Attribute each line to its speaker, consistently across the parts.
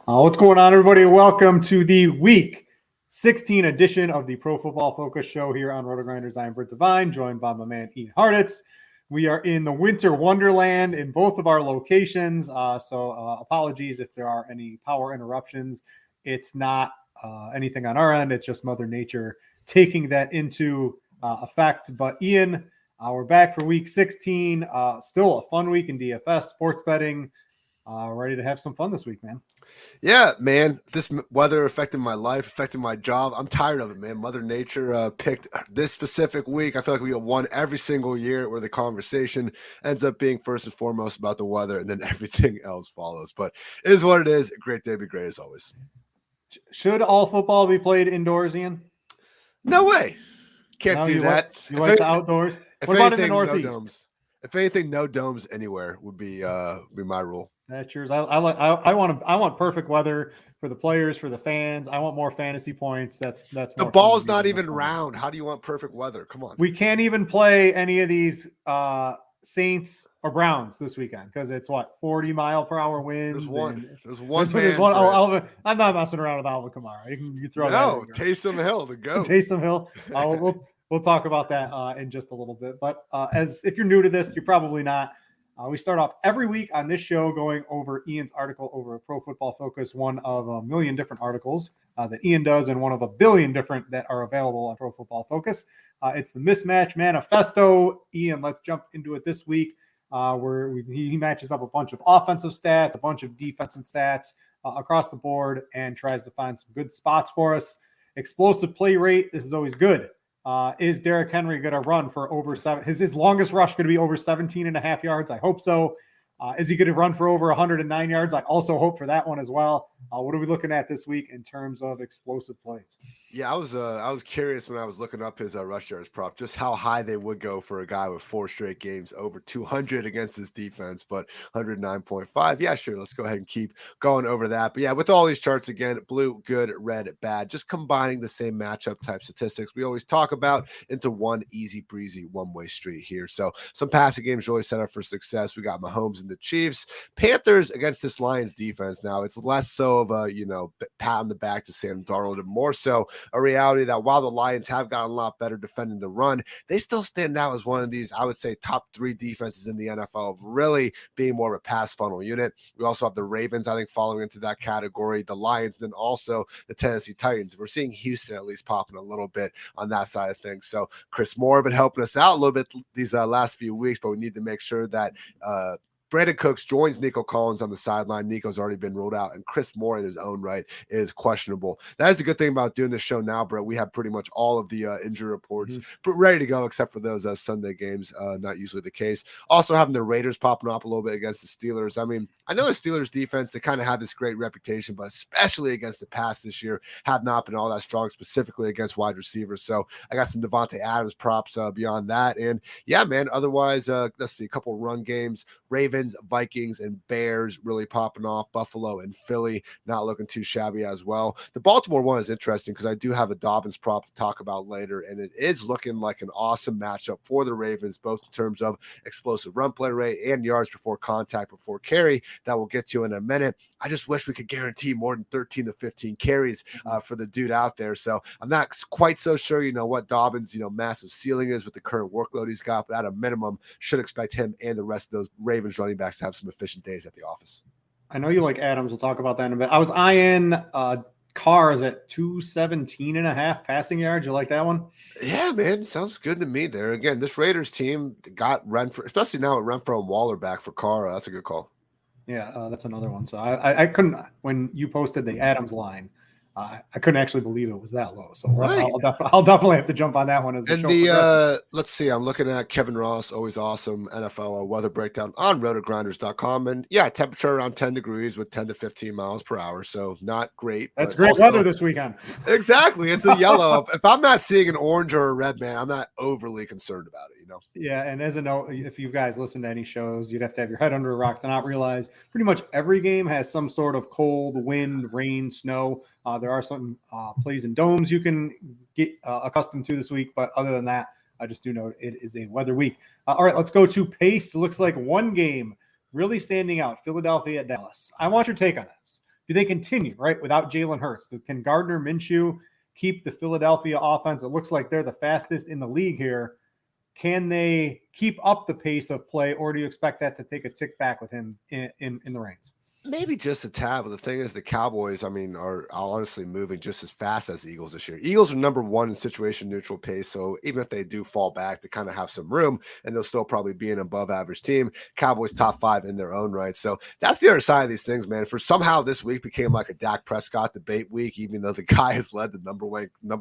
Speaker 1: What's going on, everybody? Welcome to the Week 16 edition of the Pro Football Focus Show here on RotoGrinders. I'm Brit Devine, joined by my man Ian Hartitz. We are in the winter wonderland in both of our locations, so apologies if there are any power interruptions. It's not anything on our end. It's just Mother Nature taking that into effect. But Ian, we're back for Week 16. Still a fun week in DFS, sports betting. Ready to have some fun this week, man.
Speaker 2: Yeah, man. This weather affecting my life, affecting my job. I'm tired of it, man. Mother Nature picked this specific week. I feel like we get one every single year where the conversation ends up being first and foremost about the weather, and then everything else follows. But it is what it is. Great day to be great as always.
Speaker 1: Should all football be played indoors, Ian?
Speaker 2: No way. Can't do that.
Speaker 1: You like the outdoors? What about in the Northeast?
Speaker 2: No domes. If anything, no domes anywhere would be my rule.
Speaker 1: That's yours. I want perfect weather for the players, for the fans. I want more fantasy points. That's
Speaker 2: the ball's not even round. How do you want perfect weather? Come on.
Speaker 1: We can't even play any of these Saints or Browns this weekend because it's 40-mile-per-hour winds.
Speaker 2: There's one.
Speaker 1: Oh, Alvin. I'm not messing around with Alvin Kamara. You can throw that.
Speaker 2: Taysom Hill to go.
Speaker 1: Taysom Hill. We'll talk about that in just a little bit. But as if you're new to this, you're probably not. We start off every week on this show going over Ian's article over Pro Football Focus, one of a million different articles that Ian does and one of a billion different that are available on Pro Football Focus. It's the Mismatch Manifesto. Ian, let's jump into it this week where he matches up a bunch of offensive stats, a bunch of defensive stats across the board and tries to find some good spots for us. Explosive play rate. This is always good. Is Derrick Henry going to run for over his longest rush going to be over 17.5 yards? I hope so. Is he going to run for over 109 yards? I also hope for that one as well. What are we looking at this week in terms of explosive plays?
Speaker 2: Yeah, I was curious when I was looking up his rush yards prop, just how high they would go for a guy with 4 straight games over 200 against his defense, but 109.5. Yeah, sure. Let's go ahead and keep going over that. But yeah, with all these charts again, blue, good, red, bad, just combining the same matchup type statistics we always talk about into one easy breezy one-way street here. So some passing games really set up for success. We got Mahomes and the Chiefs. Panthers against this Lions defense. Now it's less so of a, pat on the back to Sam Darnold and more so a reality that while the Lions have gotten a lot better defending the run, they still stand out as one of these, I would say, top 3 defenses in the NFL of really being more of a pass funnel unit. We also have the Ravens, I think, falling into that category, the Lions, and then also the Tennessee Titans. We're seeing Houston at least popping a little bit on that side of things. So Chris Moore been helping us out a little bit these last few weeks, but we need to make sure that Brandon Cooks joins Nico Collins on the sideline. Nico's already been ruled out, and Chris Moore in his own right is questionable. That is the good thing about doing this show now, Brett. We have pretty much all of the injury reports ready to go, except for those Sunday games. Not usually the case. Also having the Raiders popping up a little bit against the Steelers. I mean, I know the Steelers defense, they kind of have this great reputation, but especially against the pass this year, have not been all that strong, specifically against wide receivers. So I got some Devontae Adams props beyond that. And yeah, man, otherwise, let's see, a couple run games. Ravens, Vikings, and Bears really popping off. Buffalo and Philly not looking too shabby as well. The Baltimore one is interesting because I do have a Dobbins prop to talk about later, and it is looking like an awesome matchup for the Ravens, both in terms of explosive run play rate and yards before contact, before carry, that we'll get to in a minute. I just wish we could guarantee more than 13 to 15 carries for the dude out there. So I'm not quite so sure, what Dobbins, massive ceiling is with the current workload he's got, but at a minimum, should expect him and the rest of those Ravens running backs to have some efficient days at the office.
Speaker 1: I know you like Adams. We'll talk about that in a bit. I was eyeing Cars at 217.5 passing yards. You like that one?
Speaker 2: Yeah, man. Sounds good to me there. Again, this Raiders team got Renfro, especially now with Renfro and Waller back for Carr. That's a good call.
Speaker 1: Yeah, that's another one. So I couldn't, when you posted the Adams line, I couldn't actually believe it was that low. So right. I'll definitely have to jump on that one.
Speaker 2: Let's see. I'm looking at Kevin Ross, always awesome NFL weather breakdown on RotoGrinders.com. And yeah, temperature around 10 degrees with 10 to 15 miles per hour. So not great.
Speaker 1: That's great weather this weekend.
Speaker 2: Exactly. It's a yellow. If I'm not seeing an orange or a red, man, I'm not overly concerned about it,
Speaker 1: Yeah. And as a note, if you guys listen to any shows, you'd have to have your head under a rock to not realize pretty much every game has some sort of cold, wind, rain, snow. There are some plays in domes you can get accustomed to this week, but other than that, I just do know it is a weather week. All right, let's go to pace. Looks like one game really standing out, Philadelphia at Dallas. I want your take on this. do they continue, right, without Jalen Hurts? Can Gardner Minshew keep the Philadelphia offense? It looks like they're the fastest in the league here. Can they keep up the pace of play, or do you expect that to take a tick back with him in the reins?
Speaker 2: Maybe just a tad, but the thing is, the Cowboys, I mean, are honestly moving just as fast as the Eagles this year. Eagles are number one in situation neutral pace, so even if they do fall back, they kind of have some room, and they'll still probably be an above average team. Cowboys top 5 in their own right. So that's the other side of these things, man. For somehow this week became like a Dak Prescott debate week, even though the guy has led the number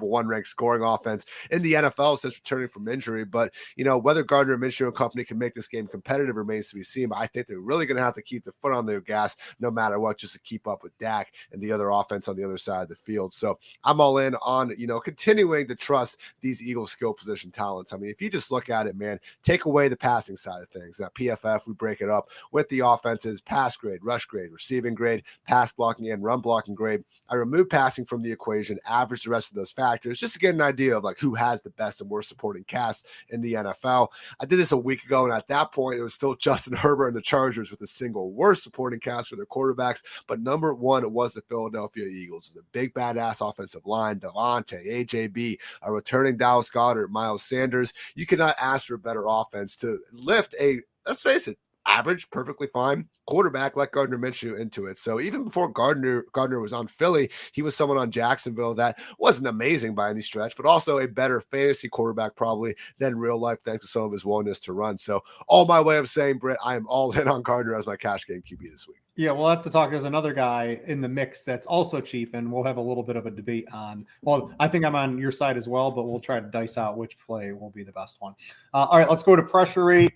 Speaker 2: one ranked scoring offense in the NFL since returning from injury. But whether Gardner Minshew and company can make this game competitive remains to be seen. But I think they're really going to have to keep the foot on their gas no matter what, just to keep up with Dak and the other offense on the other side of the field. So I'm all in on, continuing to trust these Eagles skill position talents. I mean, if you just look at it, man, take away the passing side of things. Now, PFF, we break it up with the offenses, pass grade, rush grade, receiving grade, pass blocking, and run blocking grade. I remove passing from the equation, average the rest of those factors, just to get an idea of like who has the best and worst supporting cast in the NFL. I did this a week ago, and at that point, it was still Justin Herbert and the Chargers with the single worst supporting cast for their quarterbacks. But number one, it was the Philadelphia Eagles. The big badass offensive line, Devontae, AJB, a returning Dallas Goedert, Miles Sanders. You cannot ask for a better offense to lift a, let's face it, average, perfectly fine quarterback like Gardner Minshew into it. So even before Gardner was on Philly, he was someone on Jacksonville that wasn't amazing by any stretch, but also a better fantasy quarterback probably than real life, thanks to some of his willingness to run. So all my way of saying, Britt, I am all in on Gardner as my cash game QB this week.
Speaker 1: Yeah, we'll have to talk. There's another guy in the mix that's also cheap, and we'll have a little bit of a debate on. Well, I think I'm on your side as well, but we'll try to dice out which play will be the best one. All right, let's go to pressure rate.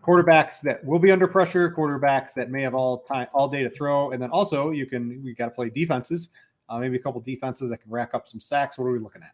Speaker 1: Quarterbacks that will be under pressure, quarterbacks that may have all day to throw, and then also we got to play defenses. Maybe a couple defenses that can rack up some sacks. What are we looking at?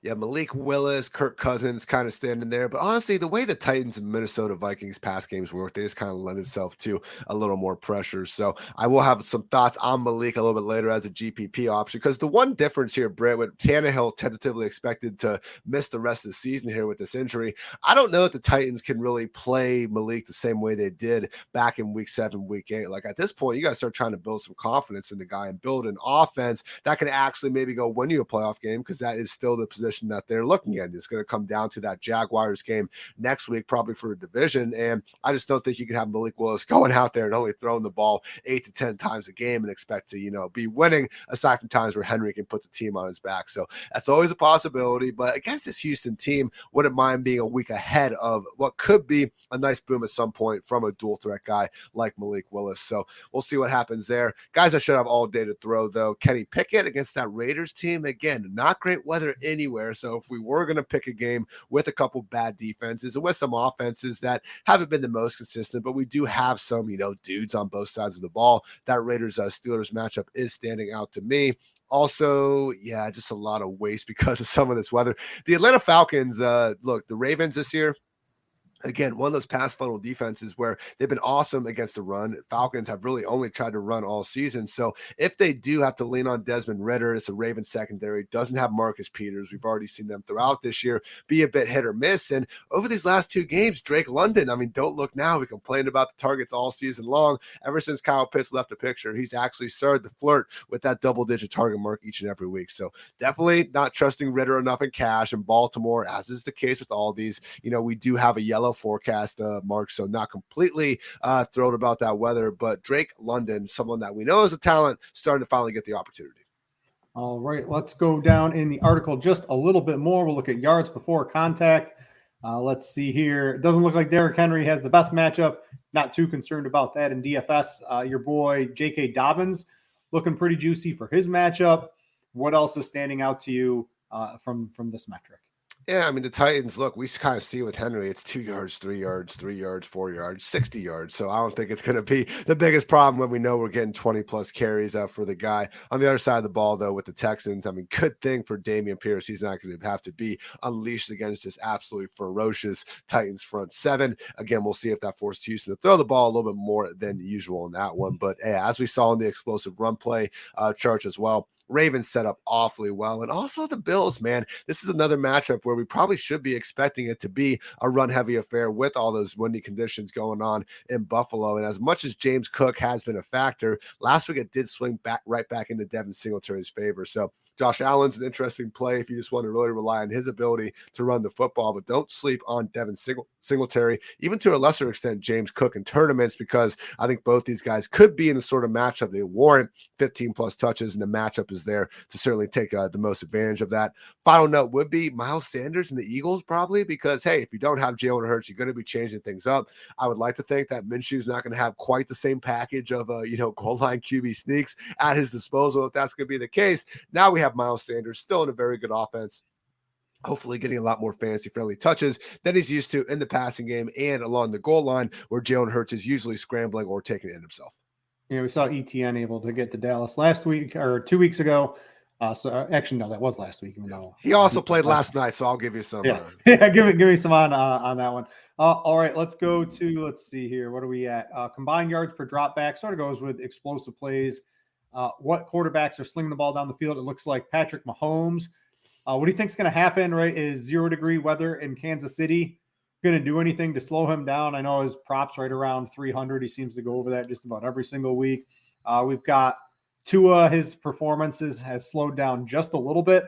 Speaker 2: Yeah, Malik Willis, Kirk Cousins kind of standing there. But honestly, the way the Titans and Minnesota Vikings pass games work, they just kind of lend itself to a little more pressure. So I will have some thoughts on Malik a little bit later as a GPP option, because the one difference here, Britt, with Tannehill tentatively expected to miss the rest of the season here with this injury, I don't know if the Titans can really play Malik the same way they did back in week 7, week 8. Like at this point, you got to start trying to build some confidence in the guy and build an offense that can actually maybe go win you a playoff game, because that is still the position that they're looking at. It's going to come down to that Jaguars game next week, probably for a division. And I just don't think you can have Malik Willis going out there and only throwing the ball 8 to 10 times a game and expect to, be winning, aside from times where Henry can put the team on his back. So that's always a possibility. But against this Houston team, wouldn't mind being a week ahead of what could be a nice boom at some point from a dual threat guy like Malik Willis. So we'll see what happens there. Guys that should have all day to throw, though, Kenny Pickett against that Raiders team. Again, not great weather anywhere. So if we were going to pick a game with a couple bad defenses and with some offenses that haven't been the most consistent, but we do have some, dudes on both sides of the ball, that Raiders Steelers matchup is standing out to me. Also, yeah, just a lot of waste because of some of this weather. The Atlanta Falcons, look, the Ravens this year, again, one of those pass funnel defenses where they've been awesome against the run. Falcons have really only tried to run all season. So if they do have to lean on Desmond Ridder, it's a Ravens secondary, doesn't have Marcus Peters. We've already seen them throughout this year be a bit hit or miss. And over these last 2 games, Drake London, I mean, don't look now. We complained about the targets all season long. Ever since Kyle Pitts left the picture, he's actually started to flirt with that double-digit target mark each and every week. So definitely not trusting Ridder enough in cash. And Baltimore, as is the case with all these, we do have a yellow forecast mark, so not completely thrilled about that weather, but Drake London, someone that we know is a talent, starting to finally get the opportunity.
Speaker 1: All right, let's go down in the article just a little bit more. We'll look at yards before contact. Let's see here. It doesn't look like Derrick Henry has the best matchup. Not too concerned about that in DFS. Your boy J.K. Dobbins looking pretty juicy for his matchup. What else is standing out to you from this metric?
Speaker 2: Yeah, I mean, the Titans, look, we kind of see with Henry, it's 2 yards, 3 yards, 3 yards, 4 yards, 60 yards. So I don't think it's going to be the biggest problem when we know we're getting 20-plus carries for the guy. On the other side of the ball, though, with the Texans, I mean, good thing for Dameon Pierce. He's not going to have to be unleashed against this absolutely ferocious Titans front 7. Again, we'll see if that forces Houston to throw the ball a little bit more than usual in that one. But as we saw in the explosive run play charts as well, Ravens set up awfully well. And also the Bills, man, this is another matchup where we probably should be expecting it to be a run-heavy affair with all those windy conditions going on in Buffalo. And as much as James Cook has been a factor, last week it did swing right back into Devin Singletary's favor. So Josh Allen's an interesting play if you just want to really rely on his ability to run the football, but don't sleep on Devin Singletary, even to a lesser extent, James Cook in tournaments, because I think both these guys could be in the sort of matchup they warrant 15 plus touches, and the matchup is there to certainly take the most advantage of that. Final note would be Miles Sanders and the Eagles, probably, because, hey, if you don't have Jalen Hurts, you're going to be changing things up. I would like to think that Minshew is not going to have quite the same package of, goal line QB sneaks at his disposal. If that's going to be the case, now we have Miles Sanders still in a very good offense, hopefully getting a lot more fantasy-friendly touches than he's used to in the passing game and along the goal line, where Jalen Hurts is usually scrambling or taking it in himself.
Speaker 1: Yeah, we saw ETN able to get to Dallas last week or 2 weeks ago. Actually, no, that was last week. Even though
Speaker 2: he also played last night, so I'll give you some.
Speaker 1: Yeah, yeah, give me some on that one. All right, let's see here. What are we at? Combined yards per drop back sort of goes with explosive plays. What quarterbacks are slinging the ball down the field? It looks like Patrick Mahomes. What do you think is going to happen, right? Is 0-degree weather in Kansas City going to do anything to slow him down? I know his props right around 300. He seems to go over that just about every single week. We've got Tua. His performances has slowed down just a little bit.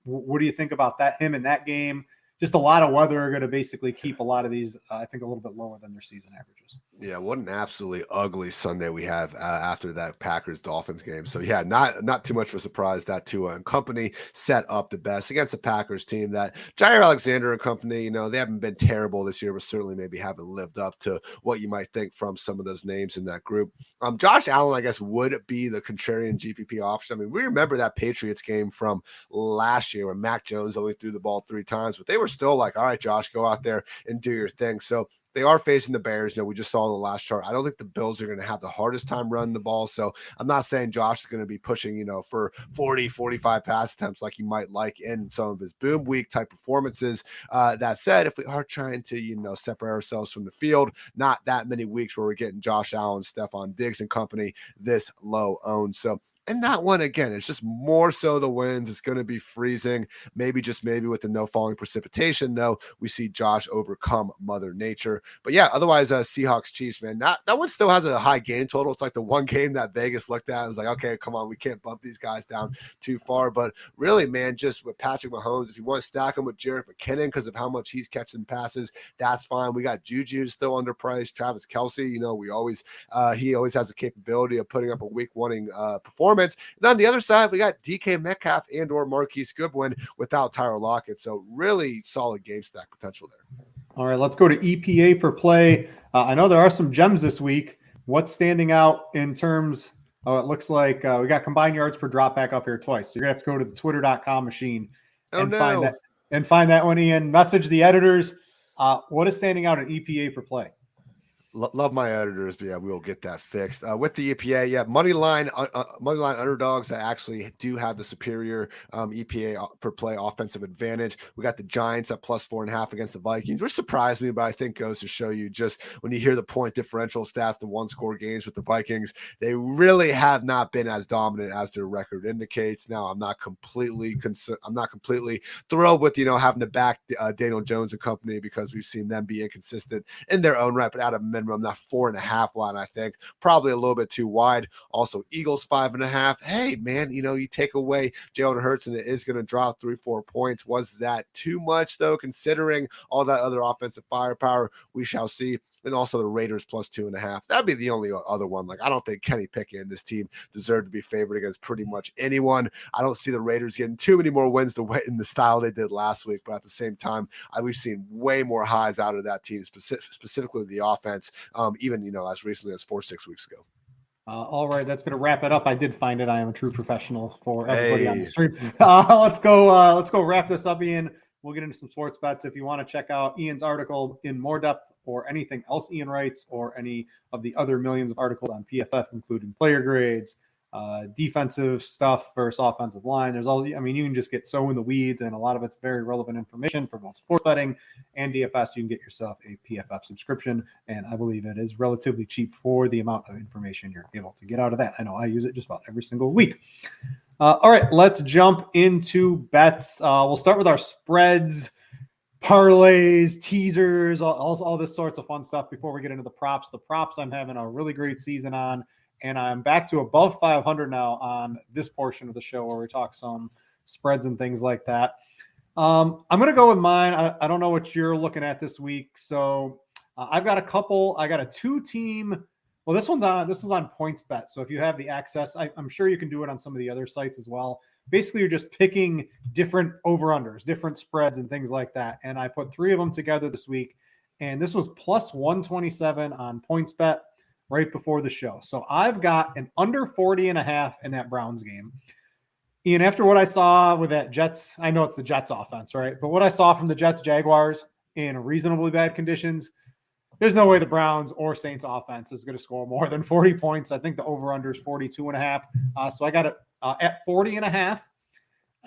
Speaker 1: What do you think about that? Him in that game? Just a lot of weather are going to basically keep a lot of these, I think, a little bit lower than their season averages.
Speaker 2: Yeah, what an absolutely ugly Sunday we have after that Packers-Dolphins game. So, yeah, not too much of a surprise that Tua and company set up the best against the Packers team that Jair Alexander and company, they haven't been terrible this year, but certainly maybe haven't lived up to what you might think from some of those names in that group. Josh Allen, I guess, would be the contrarian GPP option. I mean, we remember that Patriots game from last year when Mac Jones only threw the ball 3 times, but they were still like, all right, Josh, go out there and do your thing. So they are facing the Bears. We just saw in the last chart. I don't think the Bills are going to have the hardest time running the ball. So I'm not saying Josh is going to be pushing, for 40, 45 pass attempts like you might like in some of his boom week type performances. That said, if we are trying to, separate ourselves from the field, not that many weeks where we're getting Josh Allen, Stephon Diggs and company this low owned. So and that one, again, it's just more so the winds. It's going to be freezing. Maybe with the no falling precipitation, though, we see Josh overcome Mother Nature. But yeah, otherwise, Seahawks Chiefs, man, that one still has a high game total. It's like the one game that Vegas looked at and was like, okay, come on, we can't bump these guys down too far. But really, man, just with Patrick Mahomes, if you want to stack him with Jerick McKinnon because of how much he's catching passes, that's fine. We got Juju still underpriced. Travis Kelce, he always has the capability of putting up a week-winning performance. And on the other side, we got DK Metcalf and or Marquise Goodwin without Tyler Lockett. So really solid game stack potential there.
Speaker 1: All right, let's go to EPA per play. I know there are some gems this week. What's standing out in terms? It looks like we got combined yards per drop back up here twice. So you're gonna have to go to the twitter.com machine and find that one, Ian. Message the editors. What is standing out in EPA per play?
Speaker 2: Love my editors, but yeah, we'll get that fixed. With the EPA, yeah, money line underdogs that actually do have the superior EPA per play offensive advantage. We got the Giants at +4.5 against the Vikings, which surprised me, but I think goes to show you just when you hear the point differential stats, the one-score games with the Vikings, they really have not been as dominant as their record indicates. Now, I'm not completely thrilled with having to back Daniel Jones and company because we've seen them be inconsistent in their own right, but at a minimum, that 4.5 line, I think probably a little bit too wide. Also, Eagles 5.5. Hey, man, you take away Jalen Hurts and it is going to drop 3-4 points. Was that too much, though, considering all that other offensive firepower? We shall see. And also the Raiders +2.5. That'd be the only other one. Like, I don't think Kenny Pickett and this team deserve to be favored against pretty much anyone. I don't see the Raiders getting too many more wins in the style they did last week. But at the same time, we've seen way more highs out of that team, specifically the offense, even, as recently as 4-6 weeks ago.
Speaker 1: All right, that's going to wrap it up. I did find it. I am a true professional for everybody on the stream. Let's go wrap this up, Ian. We'll get into some sports bets. If you want to check out Ian's article in more depth or anything else Ian writes or any of the other millions of articles on PFF, including player grades, defensive stuff versus offensive line. There's all, I mean, you can just get so in the weeds, and a lot of it's very relevant information for both sports betting and DFS. You can get yourself a PFF subscription, and I believe it is relatively cheap for the amount of information you're able to get out of that. I know I use it just about every single week. All right, let's jump into bets. We'll start with our spreads, parlays, teasers, all this sorts of fun stuff before we get into the props. The props I'm having a really great season on, and I'm back to above 500 now on this portion of the show where we talk some spreads and things like that. I'm going to go with mine. I don't know what you're looking at this week. So I've got a couple. I got a 2-team. Well, this one's on PointsBet. So if you have the access, I'm sure you can do it on some of the other sites as well. Basically, you're just picking different over-unders, different spreads and things like that. And I put 3 of them together this week. And this was plus 127 on PointsBet right before the show. So I've got an under 40.5 in that Browns game. Ian, after what I saw with that Jets, I know it's the Jets offense, right? But what I saw from the Jets Jaguars in reasonably bad conditions, there's no way the Browns or Saints offense is going to score more than 40 points. I think the over-under is 42.5. So I got it at 40.5.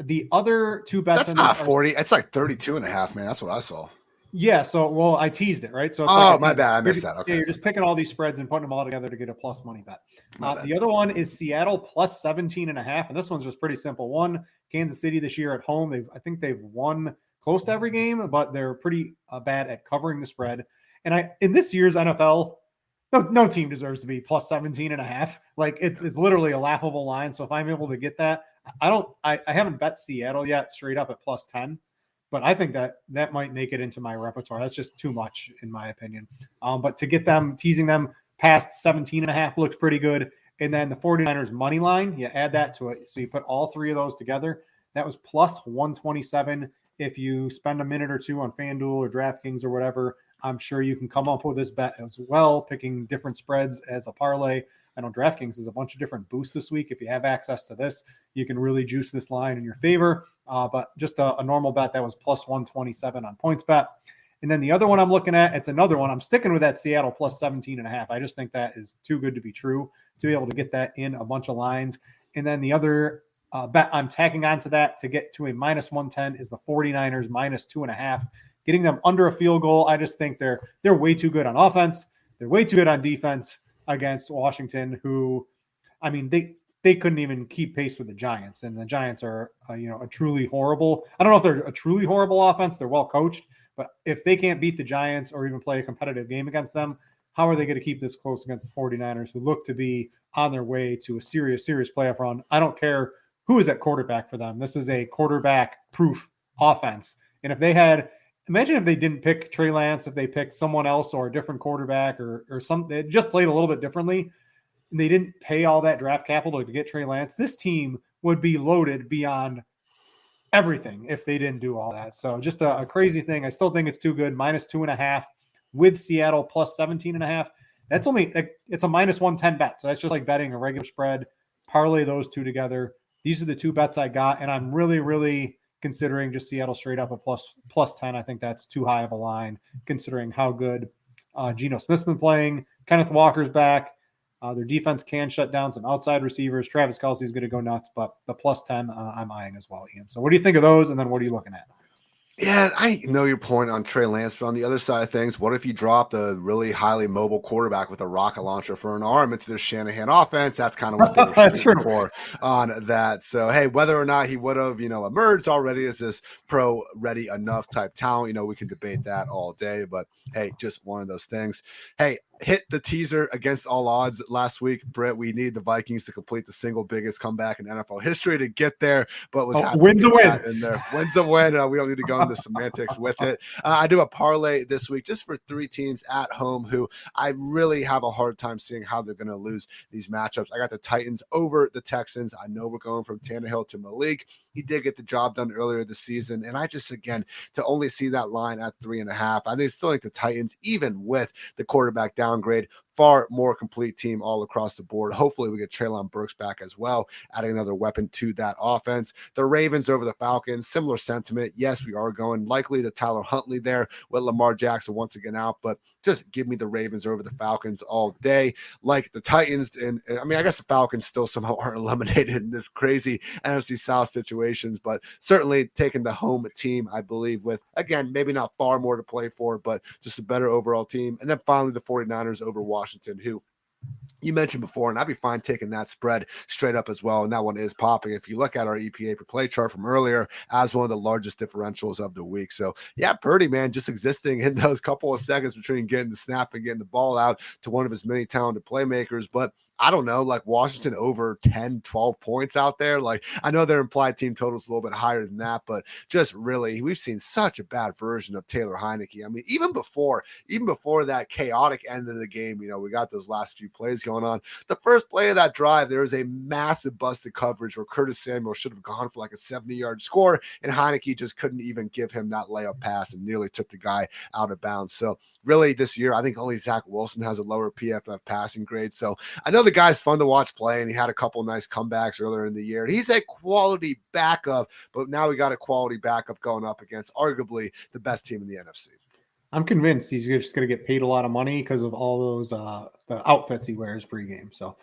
Speaker 1: The other 2 bets.
Speaker 2: That's not 40. It's like 32.5, man. That's what I saw.
Speaker 1: Yeah. So, well, I teased it, right? So it's
Speaker 2: my bad. I missed that. Okay.
Speaker 1: Yeah, you're just picking all these spreads and putting them all together to get a plus money bet. The other one is Seattle plus 17.5. And this one's just pretty simple. One, Kansas City this year at home. I think they've won close to every game, but they're pretty bad at covering the spread. And in this year's NFL, no team deserves to be plus 17.5. Like it's literally a laughable line. So if I'm able to get that, I haven't bet Seattle yet straight up at plus 10, but I think that might make it into my repertoire. That's just too much in my opinion. But to get them, teasing them past 17.5 looks pretty good. And then the 49ers money line, you add that to it. So you put all 3 of those together. That was plus 127. If you spend a minute or two on FanDuel or DraftKings or whatever, I'm sure you can come up with this bet as well, picking different spreads as a parlay. I know DraftKings has a bunch of different boosts this week. If you have access to this, you can really juice this line in your favor. But just a normal bet, that was plus 127 on PointsBet. And then the other one I'm looking at, it's another one. I'm sticking with that Seattle plus 17.5. I just think that is too good to be true to be able to get that in a bunch of lines. And then the other bet I'm tacking onto that to get to a minus 110 is the 49ers minus 2.5. Getting them under a field goal. I just think they're way too good on offense. They're way too good on defense against Washington, who, I mean, they couldn't even keep pace with the Giants. And the Giants are, a truly horrible. I don't know if they're a truly horrible offense. They're well coached, but if they can't beat the Giants or even play a competitive game against them, how are they going to keep this close against the 49ers, who look to be on their way to a serious playoff run? I don't care who is at quarterback for them. This is a quarterback-proof offense. And if they had – imagine if they didn't pick Trey Lance, if they picked someone else or a different quarterback or something, they just played a little bit differently, and they didn't pay all that draft capital to get Trey Lance, this team would be loaded beyond everything if they didn't do all that. So just a crazy thing. I still think it's too good. Minus 2.5 with Seattle plus 17.5. That's it's a minus 110 bet. So that's just like betting a regular spread. Parlay those 2 together. These are the 2 bets I got, and I'm really, really considering just Seattle straight up a plus 10. I think that's too high of a line considering how good Geno Smith's been playing. Kenneth Walker's back. Their defense can shut down some outside receivers. Travis Kelce's going to go nuts, but the plus 10 I'm eyeing as well, Ian. So what do you think of those? And then what are you looking at?
Speaker 2: Yeah, I know your point on Trey Lance, but on the other side of things, what if you dropped a really highly mobile quarterback with a rocket launcher for an arm into the Shanahan offense? That's kind of what they were shooting for on that. So, hey, whether or not he would have, emerged already as this pro-ready enough type talent, we can debate that all day. But, hey, just one of those things. Hey, hit the teaser against all odds last week, Britt. We need the Vikings to complete the single biggest comeback in NFL history to get there, but was happy
Speaker 1: wins a win.
Speaker 2: In there. Wins a win. We don't need to go into semantics with it. I do a parlay this week just for 3 teams at home who I really have a hard time seeing how they're going to lose these matchups. I got the Titans over the Texans. I know we're going from Tannehill to Malik. He did get the job done earlier this season, and I just, again, to only see that line at 3.5, I still think the Titans, even with the quarterback downgrade, far more complete team all across the board. Hopefully we get Treylon Burks back as well, adding another weapon to that offense. The Ravens over the Falcons, similar sentiment. Yes, we are going likely to Tyler Huntley there with Lamar Jackson once again out, but just give me the Ravens over the Falcons all day. Like the Titans, and I mean, I guess the Falcons still somehow aren't eliminated in this crazy NFC South situations, but certainly taking the home team, I believe, with, again, maybe not far more to play for, but just a better overall team. And then finally the 49ers over Washington, who you mentioned before, and I'd be fine taking that spread straight up as well. And that one is popping. If you look at our EPA per play chart from earlier, as one of the largest differentials of the week. So yeah, Purdy, man, just existing in those couple of seconds between getting the snap and getting the ball out to one of his many talented playmakers. But I don't know, like Washington over 10, 12 points out there. Like, I know their implied team total is a little bit higher than that, but just really, we've seen such a bad version of Taylor Heineke. I mean, even before that chaotic end of the game, you know, we got those last few plays going on. The first play of that drive, there was a massive busted coverage where Curtis Samuel should have gone for like a 70-yard score, and Heineke just couldn't even give him that layup pass and nearly took the guy out of bounds. So really this year, I think only Zach Wilson has a lower PFF passing grade. So I know the guy's fun to watch play, and he had a couple nice comebacks earlier in the year. He's a quality backup, but now we got a quality backup going up against arguably the best team in the NFC.
Speaker 1: I'm convinced he's just going to get paid a lot of money because of all those the outfits he wears pregame. So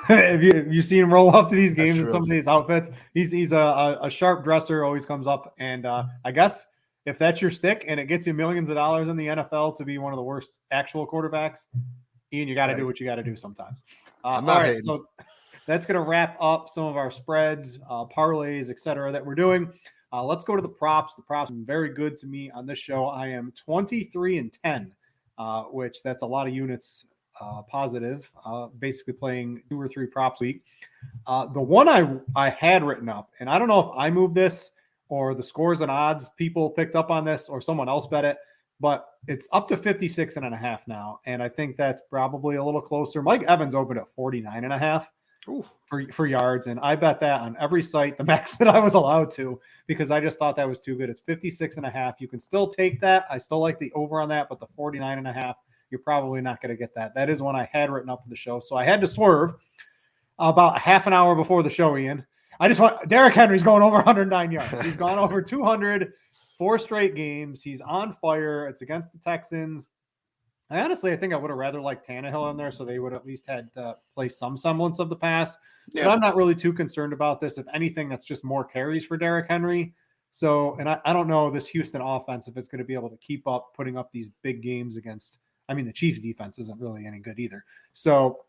Speaker 1: if you see him roll up to these games in some of these outfits, he's a sharp dresser, always comes up. And I guess if that's your stick and it gets you millions of dollars in the NFL to be one of the worst actual quarterbacks, Ian, you got to do what you got to do sometimes.
Speaker 2: I'm not hating.
Speaker 1: So that's going to wrap up some of our spreads, parlays, etc. that we're doing. Let's go to the props. The props are very good to me on this show. I am 23-10, which that's a lot of units positive, basically playing 2 or 3 props a week. The one I had written up, and I don't know if I moved this or the scores and odds people picked up on this or someone else bet it, but it's up to 56.5 now. And I think that's probably a little closer. Mike Evans opened at 49.5 for yards. And I bet that on every site, the max that I was allowed to, because I just thought that was too good. It's 56.5. You can still take that. I still like the over on that, but the 49.5, you're probably not going to get that. That is one I had written up for the show. So I had to swerve about half an hour before the show, Ian. Derrick Henry's going over 109 yards. He's gone over 200 4 straight games. He's on fire. It's against the Texans. I think I would have rather liked Tannehill in there, so they would at least had to play some semblance of the pass. Yeah. But I'm not really too concerned about this. If anything, that's just more carries for Derrick Henry. So, and I don't know this Houston offense, if it's going to be able to keep up putting up these big games against, the Chiefs defense isn't really any good either. So,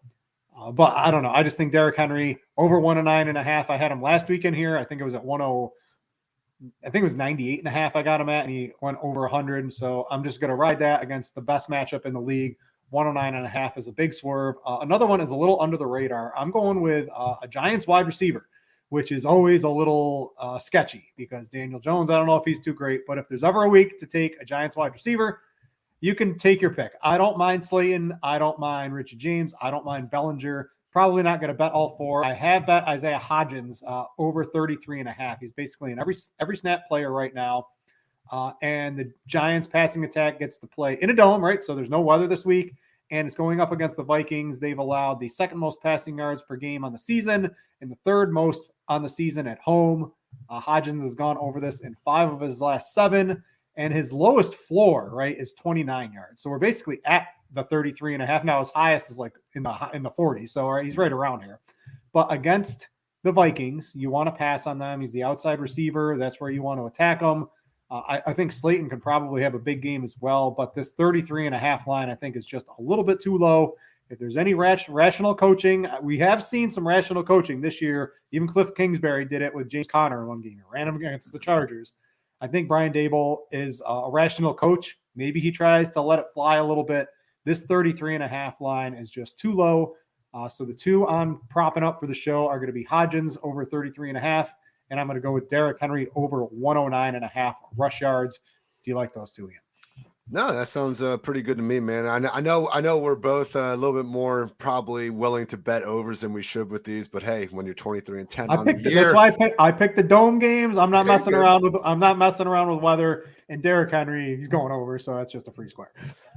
Speaker 1: but I don't know. I just think Derrick Henry over 109.5. I had him last weekend here. I think it was at 98.5 I got him at, and he went over 100. So I'm just going to ride that against the best matchup in the league. 109.5 is a big swerve. Another one is a little under the radar. I'm going with a Giants wide receiver, which is always a little sketchy because Daniel Jones, I don't know if he's too great, but if there's ever a week to take a Giants wide receiver, you can take your pick. I don't mind Slayton. I don't mind Richie James. I don't mind Bellinger. Probably not going to bet all 4. I have bet Isaiah Hodgins over 33.5. He's basically an every snap player right now. And the Giants passing attack gets to play in a dome, right? So there's no weather this week. And it's going up against the Vikings. They've allowed the 2nd most passing yards per game on the season and the 3rd most on the season at home. Hodgins has gone over this in 5 of his last 7. And his lowest floor, right, is 29 yards. So we're basically at the 33.5. Now his highest is like in the 40s. So he's right around here. But against the Vikings, you want to pass on them. He's the outside receiver. That's where you want to attack him. I think Slayton can probably have a big game as well. But this 33.5 line, I think, is just a little bit too low. If there's any rational coaching, we have seen some rational coaching this year. Even Cliff Kingsbury did it with James Conner in one game. He ran him against the Chargers. I think Brian Daboll is a rational coach. Maybe he tries to let it fly a little bit. This 33.5 line is just too low. So the 2 I'm propping up for the show are going to be Hodgins over 33.5, and I'm going to go with Derrick Henry over 109.5 rush yards. Do you like those 2, Ian?
Speaker 2: No, that sounds pretty good to me, man. I know we're both a little bit more probably willing to bet overs than we should with these, but hey, when you're 23-10 on the
Speaker 1: That's
Speaker 2: year,
Speaker 1: why I picked the dome games. I'm not
Speaker 2: very
Speaker 1: messing
Speaker 2: good.
Speaker 1: around with weather, and Derrick Henry, he's going over, so that's just a free square.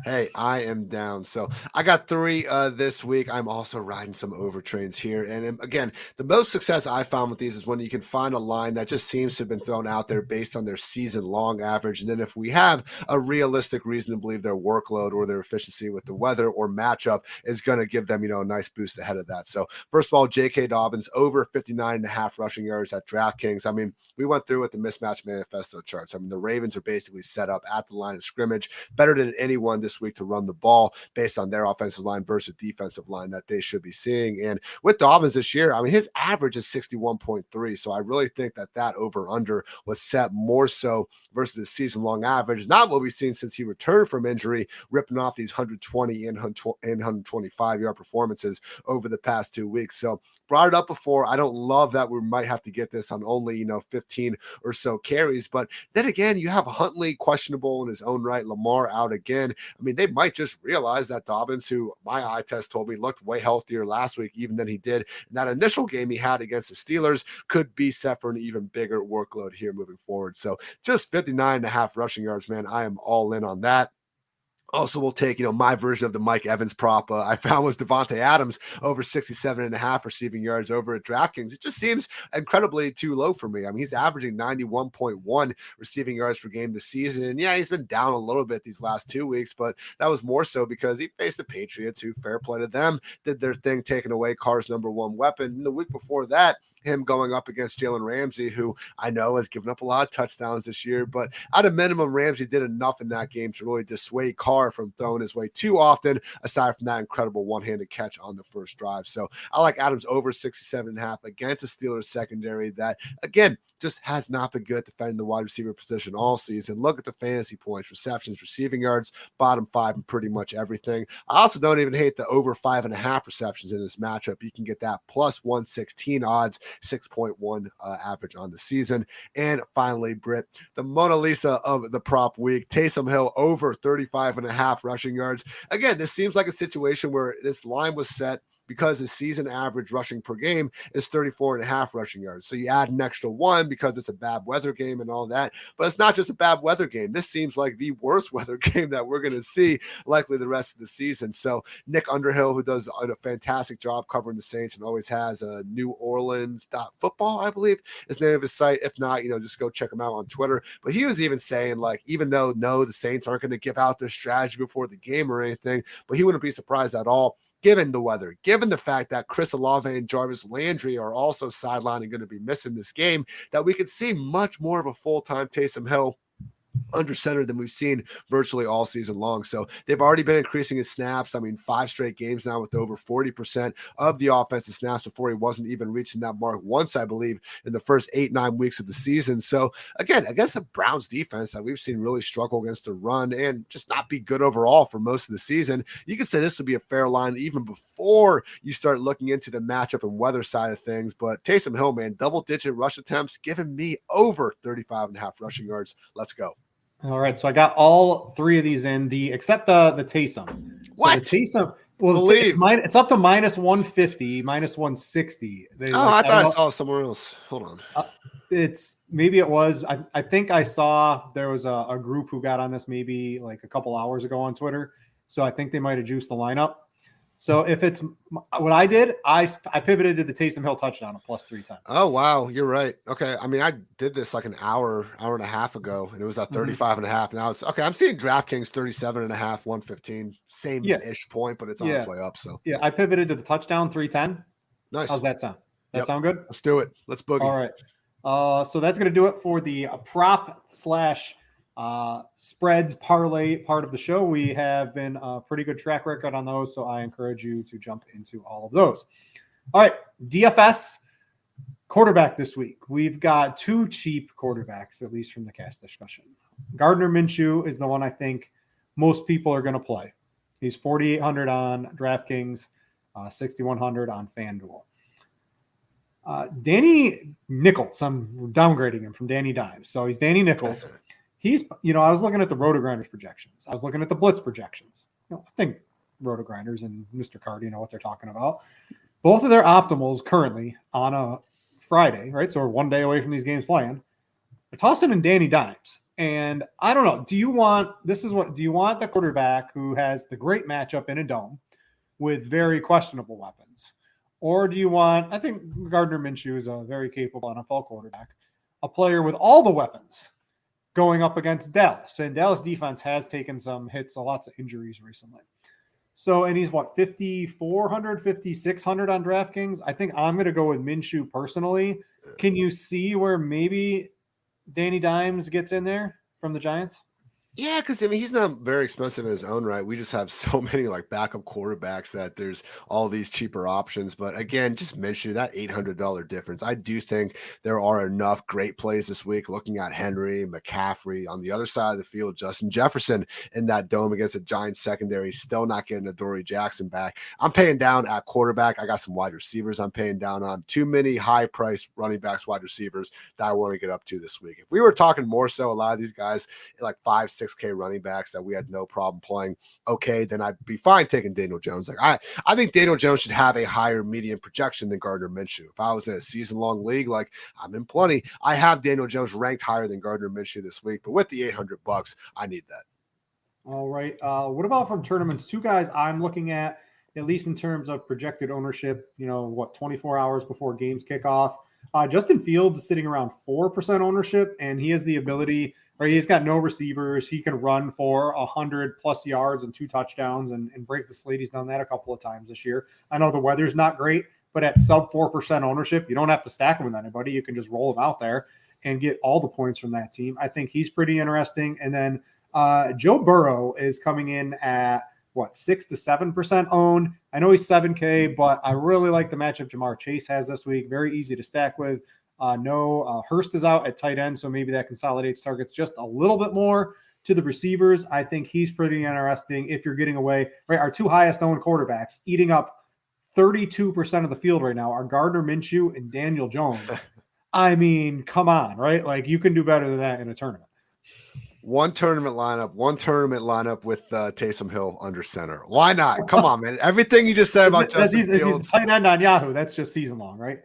Speaker 2: Hey, I am down. So I got 3 this week. I'm also riding some over trains here. And again, the most success I found with these is when you can find a line that just seems to have been thrown out there based on their season long average. And then if we have a realistic reason to believe their workload or their efficiency with the weather or matchup is going to give them, a nice boost ahead of that. So first of all, J.K. Dobbins over 59.5 rushing yards at DraftKings. I mean, we went through with the mismatch manifesto charts. I mean, the Ravens are basically set up at the line of scrimmage better than anyone this week to run the ball based on their offensive line versus defensive line that they should be seeing. And with Dobbins this year, I mean, his average is 61.3. So I really think that over under was set more so versus the season long average, not what we've seen since he returned from injury, ripping off these 120 and 125 yard performances over the past 2 weeks. So brought it up before. I don't love that we might have to get this on only, 15 or so carries, but then again, you have Huntley questionable in his own right, Lamar out again. I mean, they might just realize that Dobbins, who my eye test told me looked way healthier last week, even than he did in that initial game he had against the Steelers, could be set for an even bigger workload here moving forward. So just 59.5 rushing yards, man. I am all in on that. Also, we'll take, my version of the Mike Evans prop I found was Devontae Adams over 67.5 receiving yards over at DraftKings. It just seems incredibly too low for me. I mean, he's averaging 91.1 receiving yards per game this season. And yeah, he's been down a little bit these last 2 weeks, but that was more so because he faced the Patriots, who, fair play to them, did their thing, taking away Carr's number one weapon. And the week before that, him going up against Jalen Ramsey, who I know has given up a lot of touchdowns this year, but at a minimum, Ramsey did enough in that game to really dissuade Carr from throwing his way too often, aside from that incredible one-handed catch on the first drive. So I like Adams over 67.5 against the Steelers secondary that, again, just has not been good defending the wide receiver position all season. Look at the fantasy points, receptions, receiving yards, bottom 5 in pretty much everything. I also don't even hate the over 5.5 receptions in this matchup. You can get that plus 116 odds, 6.1 average on the season. And finally, Britt, the Mona Lisa of the prop week, Taysom Hill over 35.5 rushing yards. Again, this seems like a situation where this line was set because his season average rushing per game is 34.5 rushing yards. So you add an extra 1 because it's a bad weather game and all that. But it's not just a bad weather game. This seems like the worst weather game that we're going to see likely the rest of the season. So Nick Underhill, who does a fantastic job covering the Saints and always has a New Orleans football, I believe is the name of his site. If not, just go check him out on Twitter. But he was even saying, like, even though the Saints aren't going to give out their strategy before the game or anything, but he wouldn't be surprised at all given the weather, given the fact that Chris Olave and Jarvis Landry are also sidelined and going to be missing this game, that we could see much more of a full-time Taysom Hill under center than we've seen virtually all season long. So they've already been increasing his snaps. I mean, 5 straight games now with over 40% of the offensive snaps before he wasn't even reaching that mark once, I believe, in the first 8-9 weeks of the season. So again, against the Browns defense that we've seen really struggle against the run and just not be good overall for most of the season, you could say this would be a fair line even before you start looking into the matchup and weather side of things. But Taysom Hill, man, double-digit rush attempts, giving me over 35.5 rushing yards. Let's go.
Speaker 1: All right, so I got all 3 of these in except the Taysom.
Speaker 2: What?
Speaker 1: So the Taysom, well, it's up to minus 150, minus 160.
Speaker 2: I thought I saw it somewhere else. Hold on.
Speaker 1: It was. I think I saw there was a group who got on this maybe like a couple hours ago on Twitter. So I think they might have juiced the lineup. So if it's what I did, I pivoted to the Taysom Hill touchdown at plus 310.
Speaker 2: Oh, wow. You're right. Okay. I mean, I did this like an hour and a half ago, and it was at 35.5. Now it's okay. I'm seeing DraftKings 37.5, 115, same-ish point, but it's on its way up. So
Speaker 1: yeah, I pivoted to the touchdown 310.
Speaker 2: Nice.
Speaker 1: How's that sound? Sound good?
Speaker 2: Let's do it. Let's boogie.
Speaker 1: All right. So that's going to do it for the prop / spreads parlay part of the show. We have been a pretty good track record on those, so I encourage you to jump into all of those. All right, DFS quarterback this week. We've got 2 cheap quarterbacks, at least from the cast discussion. Gardner Minshew is the one I think most people are going to play. He's 4,800 on DraftKings, 6,100 on FanDuel. Danny Nichols, I'm downgrading him from Danny Dimes. So he's Danny Nichols. he's, I was looking at the RotoGrinders projections. I was looking at the Blitz projections. I think RotoGrinders and Mr. Cardi know what they're talking about. Both of their optimals currently on a Friday, right? So we're 1 day away from these games playing. They're tossing in Danny Dimes. And I don't know. Do you want the quarterback who has the great matchup in a dome with very questionable weapons? Or do you want, I think Gardner Minshew is a very capable NFL quarterback, a player with all the weapons going up against Dallas. And Dallas defense has taken some hits, lots of injuries recently. So, and he's what, 5,400, 5,600 on DraftKings? I think I'm going to go with Minshew personally. Can you see where maybe Danny Dimes gets in there from the Giants?
Speaker 2: Yeah, because he's not very expensive in his own right. We just have so many like backup quarterbacks that there's all these cheaper options. But again, just mention that $800 difference. I do think there are enough great plays this week. Looking at Henry, McCaffrey on the other side of the field, Justin Jefferson in that dome against the Giants secondary, still not getting Adoree Jackson back. I'm paying down at quarterback. I got some wide receivers I'm paying down on. Too many high-priced running backs, wide receivers that I want to get up to this week. If we were talking more so, a lot of these guys like 5-6K running backs that we had no problem playing, okay, then I'd be fine taking Daniel Jones. Like I think Daniel Jones should have a higher median projection than Gardner Minshew. If I was in a season-long league, like I'm in plenty, I have Daniel Jones ranked higher than Gardner Minshew this week. But with the $800, I need that.
Speaker 1: All right. What about from tournaments? Two guys I'm looking at least in terms of projected ownership, 24 hours before games kick off. Justin Fields is sitting around 4% ownership, and he has the ability, or he's got no receivers. He can run for 100+ yards and 2 touchdowns and break the slate. He's done that a couple of times this year. I know the weather's not great, but at sub 4% ownership, you don't have to stack him with anybody. You can just roll him out there and get all the points from that team. I think he's pretty interesting. And then Joe Burrow is coming in at 6 to 7% owned. I know he's 7K, but I really like the matchup Jamar Chase has this week. Very easy to stack with. Hurst is out at tight end, so maybe that consolidates targets just a little bit more to the receivers. I think he's pretty interesting if you're getting away. Right, our 2 highest owned quarterbacks eating up 32% of the field right now are Gardner Minshew and Daniel Jones. I mean, come on, right? Like you can do better than that in a tournament.
Speaker 2: One tournament lineup with Taysom Hill under center. Why not? Come on, man. Everything you just said about Justin Fields.
Speaker 1: He's tight end on Yahoo. That's just season long, right?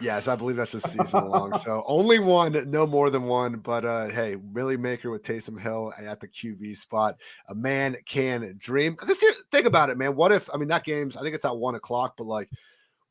Speaker 2: Yes, I believe that's just season long. So only one, no more than one. But hey, Willie Maker with Taysom Hill at the QB spot. A man can dream. Because think about it, man. What if, that game's, I think it's at 1:00, but like,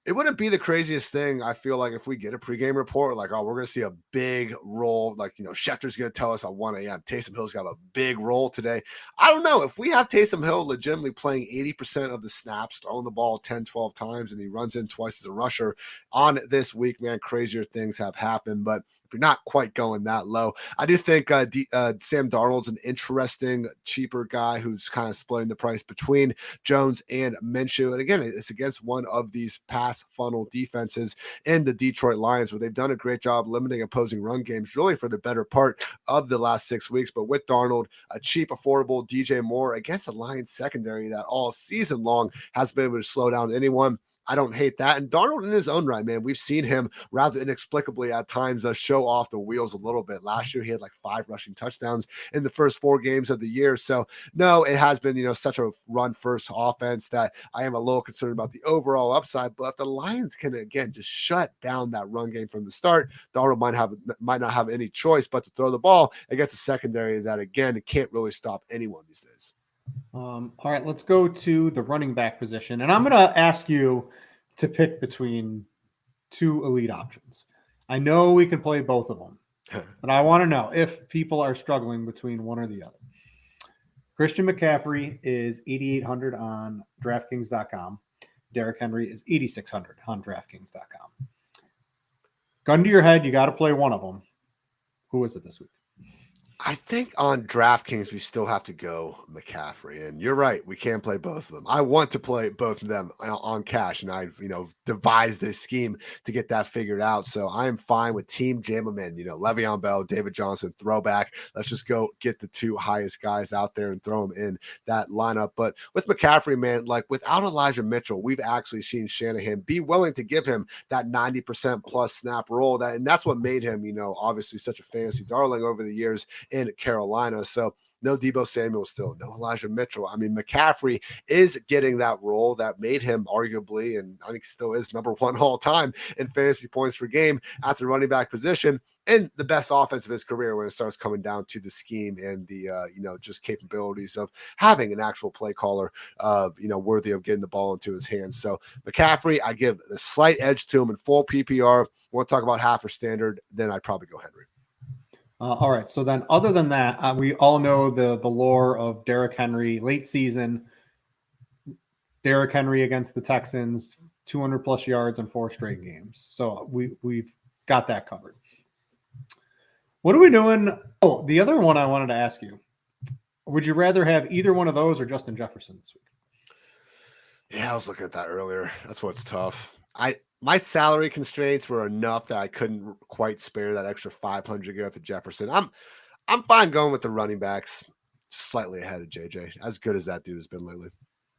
Speaker 2: it wouldn't be the craziest thing, I feel like, if we get a pregame report, like, oh, we're going to see a big roll. Like, Schefter's going to tell us at 1 a.m. Taysom Hill's got a big roll today. I don't know. If we have Taysom Hill legitimately playing 80% of the snaps, throwing the ball 10, 12 times, and he runs in twice as a rusher on this week, man, crazier things have happened. But if you're not quite going that low, I do think Sam Darnold's an interesting, cheaper guy who's kind of splitting the price between Jones and Minshew. And again, it's against one of these pass funnel defenses in the Detroit Lions, where they've done a great job limiting opposing run games really for the better part of the last 6 weeks. But with Darnold, a cheap, affordable DJ Moore against a Lions secondary that all season long has been able to slow down anyone, I don't hate that. And Darnold in his own right, man, we've seen him rather inexplicably at times show off the wheels a little bit. Last year, he had like 5 rushing touchdowns in the first 4 games of the year. So no, it has been, such a run first offense that I am a little concerned about the overall upside. But if the Lions can, again, just shut down that run game from the start, Darnold might not have any choice but to throw the ball against a secondary that, again, can't really stop anyone these days.
Speaker 1: All right, let's go to the running back position. And I'm going to ask you to pick between 2 elite options. I know we can play both of them, but I want to know if people are struggling between one or the other. Christian McCaffrey is 8,800 on DraftKings.com. Derrick Henry is 8,600 on DraftKings.com. Gun to your head, you got to play one of them. Who is it this week?
Speaker 2: I think on DraftKings, we still have to go McCaffrey. And you're right. We can't play both of them. I want to play both of them on cash. And I've, devised this scheme to get that figured out. So I am fine with Team Jam them in, Le'Veon Bell, David Johnson, throwback. Let's just go get the 2 highest guys out there and throw them in that lineup. But with McCaffrey, man, like without Elijah Mitchell, we've actually seen Shanahan be willing to give him that 90% plus snap roll. And that's what made him, obviously such a fantasy darling over the years. in Carolina. So no Deebo Samuel still, no Elijah Mitchell. I mean, McCaffrey is getting that role that made him arguably, and I think still is, number one all time in fantasy points per game at the running back position, and the best offense of his career when it starts coming down to the scheme and the just capabilities of having an actual play caller worthy of getting the ball into his hands. So McCaffrey, I give a slight edge to him in full PPR. We'll talk about half or standard, then I'd probably go Henry.
Speaker 1: All right. So then other than that, we all know the lore of Derrick Henry late season. Derrick Henry against the Texans, 200 plus yards in 4 straight games. So we've got that covered. What are we doing? Oh, the other one I wanted to ask you. Would you rather have either one of those or Justin Jefferson this week?
Speaker 2: Yeah, I was looking at that earlier. That's what's tough. My salary constraints were enough that I couldn't quite spare that extra 500 to go to Jefferson. I'm fine going with the running backs, slightly ahead of JJ, as good as that dude has been lately.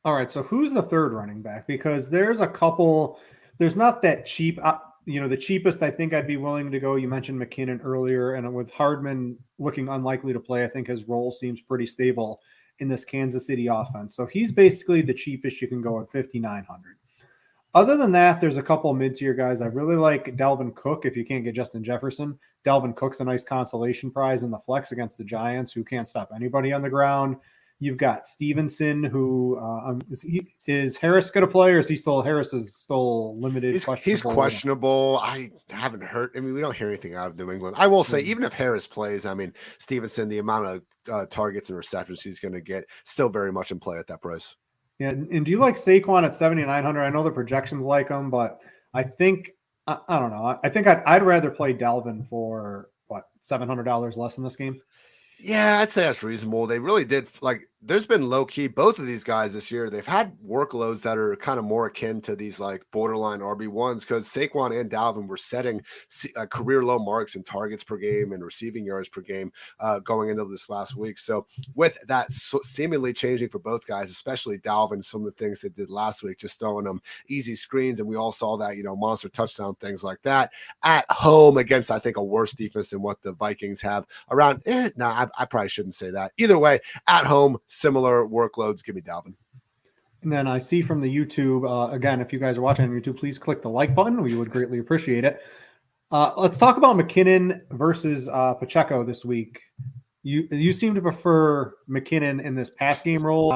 Speaker 1: All right, so who's the third running back? Because there's a couple. There's not that cheap. The cheapest I think I'd be willing to go. You mentioned McKinnon earlier, and with Hardman looking unlikely to play, I think his role seems pretty stable in this Kansas City offense. So he's basically the cheapest you can go at 5,900. Other than that, there's a couple of mid-tier guys. I really like Dalvin Cook if you can't get Justin Jefferson. Dalvin Cook's a nice consolation prize in the flex against the Giants, who can't stop anybody on the ground. You've got Stevenson, who is Harris going to play, or is he still? Harris is still limited.
Speaker 2: He's questionable. I haven't heard. I mean, we don't hear anything out of New England. I will say, even if Harris plays, I mean, Stevenson, the amount of targets and receptions he's going to get, still very much in play at that price.
Speaker 1: Yeah, and do you like Saquon at 7,900? I know the projections like him, but I think I don't know. I think I'd rather play Dalvin for $700 less in this game.
Speaker 2: Yeah, I'd say that's reasonable. They really did, there's been low key, both of these guys this year, they've had workloads that are kind of more akin to these borderline RB1s, because Saquon and Dalvin were setting career low marks in targets per game and receiving yards per game going into this last week. So with that seemingly changing for both guys, especially Dalvin, some of the things they did last week, just throwing them easy screens, and we all saw that, monster touchdown, things like that at home against, I think, a worse defense than what the Vikings have around. I probably shouldn't say that. Either way, at home, similar workloads. Give me Dalvin.
Speaker 1: And then I see from the YouTube, again, if you guys are watching on YouTube, please click the like button. We would greatly appreciate it. Let's talk about McKinnon versus Pacheco this week. You seem to prefer McKinnon in this pass game role,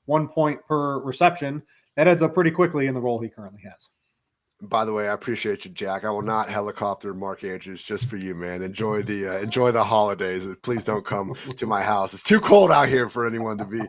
Speaker 1: 1 point per reception. That adds up pretty quickly in the role he currently has.
Speaker 2: By the way, I appreciate you, Jack. I will not helicopter Mark Andrews just for you, man. Enjoy the holidays. Please don't come to my house. It's too cold out here for anyone to be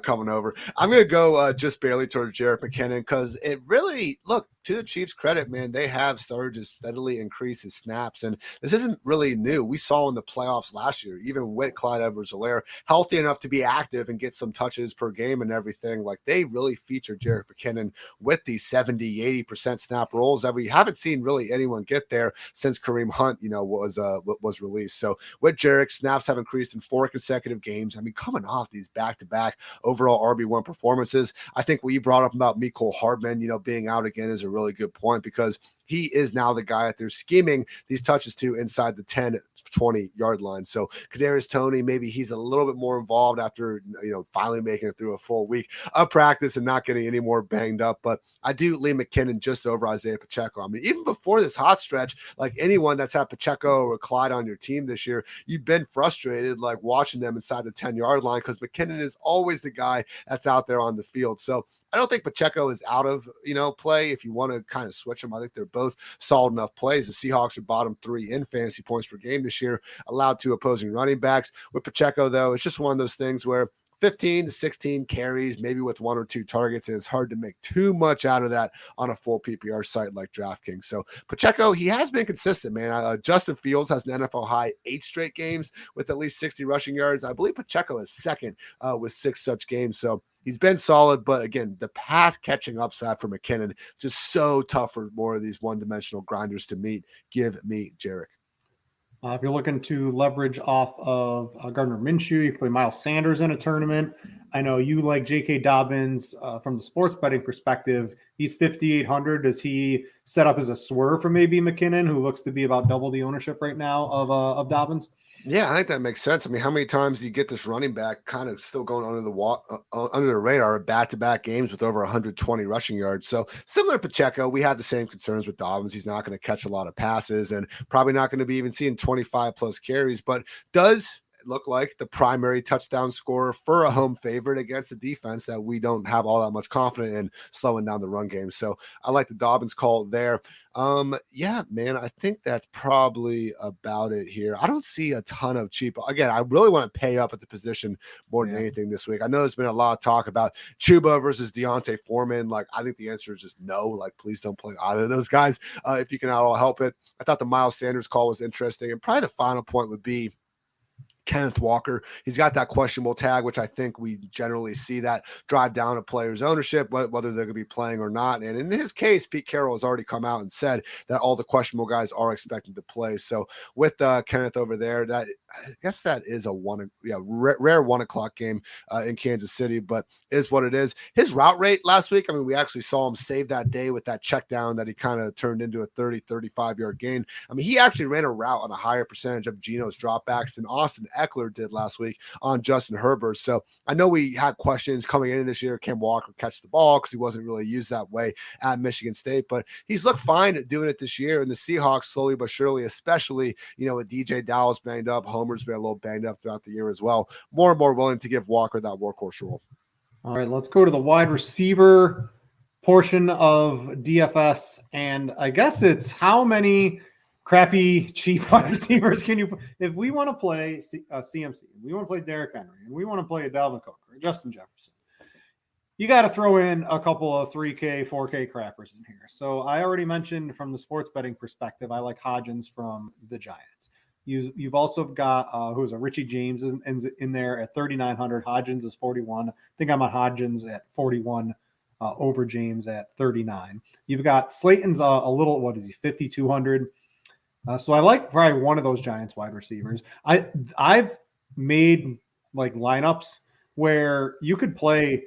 Speaker 2: coming over. I'm going to go just barely towards Jerick McKinnon, because it really, look, to the Chiefs' credit, man, they have started to steadily increase his snaps, and this isn't really new. We saw in the playoffs last year, even with Clyde Edwards-Helaire healthy enough to be active and get some touches per game and everything, they really featured Jerick McKinnon with these 70-80% snap roles that we haven't seen really anyone get there since Kareem Hunt, was released. So with Jerick, snaps have increased in 4 consecutive games. I mean, coming off these back-to-back overall RB1 performances, I think what you brought up about Mecole Hardman, being out again is a really good point, because he is now the guy that they're scheming these touches to inside the 10-20 yard line. So Kadarius Toney, maybe he's a little bit more involved after, finally making it through a full week of practice and not getting any more banged up. But I do lean McKinnon just over Isaiah Pacheco. I mean, even before this hot stretch, anyone that's had Pacheco or Clyde on your team this year, you've been frustrated, watching them inside the 10-yard line, because McKinnon is always the guy that's out there on the field. So I don't think Pacheco is out of, play. If you want to kind of switch them, I think they're both solid enough plays. The Seahawks are bottom 3 in fantasy points per game this year, allowed 2 opposing running backs. With Pacheco, though, it's just one of those things where 15 to 16 carries, maybe with 1 or 2 targets, and it's hard to make too much out of that on a full PPR site like DraftKings. So Pacheco, he has been consistent, man. Justin Fields has an NFL high 8 straight games with at least 60 rushing yards. I believe Pacheco is second with 6 such games. So he's been solid, but again, the pass catching upside for McKinnon, just so tough for more of these one-dimensional grinders to meet. Give me Jerick.
Speaker 1: If you're looking to leverage off of Gardner Minshew, you can play Miles Sanders in a tournament. I know you like J.K. Dobbins from the sports betting perspective. He's 5,800. Does he set up as a swerve for maybe McKinnon, who looks to be about double the ownership right now of Dobbins?
Speaker 2: Yeah, I think that makes sense. I mean, how many times do you get this running back kind of still going under the radar of back-to-back games with over 120 rushing yards? So similar to Pacheco, we had the same concerns with Dobbins. He's not going to catch a lot of passes and probably not going to be even seeing 25 plus carries, but does look like the primary touchdown scorer for a home favorite against a defense that we don't have all that much confidence in slowing down the run game. So I like the Dobbins call there. Yeah, man, I think that's probably about it here. I don't see a ton of cheap. Again, I really want to pay up at the position more than anything this week. I know there's been a lot of talk about Chuba versus Deontay Foreman. Like, I think the answer is just no. Like, please don't play either of those guys if you can at all help it. I thought the Miles Sanders call was interesting. And probably the final point would be Kenneth Walker. He's got that questionable tag, which I think we generally see that drive down a player's ownership, whether they're going to be playing or not. And in his case, Pete Carroll has already come out and said that all the questionable guys are expected to play. So with Kenneth over there, that I guess that is a rare 1 o'clock game in Kansas City, but is what it is. His route rate last week, I mean, we actually saw him save that day with that check down that he kind of turned into a 35 yard gain. I mean, he actually ran a route on a higher percentage of Geno's dropbacks than Austin Eckler did last week on Justin Herbert. So I know we had questions coming into this year. Can Walker catch the ball? Because he wasn't really used that way at Michigan State, but he's looked fine at doing it this year. And the Seahawks slowly but surely, especially, with DJ Dallas banged up, Homer's been a little banged up throughout the year as well, more and more willing to give Walker that workhorse role.
Speaker 1: All right, let's go to the wide receiver portion of DFS. And I guess it's how many crappy cheap wide receivers can you, if we want to play CMC, we want to play Derrick Henry, and we want to play a Dalvin Cook or Justin Jefferson, you got to throw in a couple of 3K, 4K crappers in here. So I already mentioned from the sports betting perspective, I like Hodgins from the Giants. You've also got who's a Richie James in there at 3,900. Hodgins is 41. I think I'm on Hodgins at 41 over James at 39. You've got Slayton's a little, what is he, 5,200. So I like probably one of those Giants wide receivers. I've made like lineups where you could play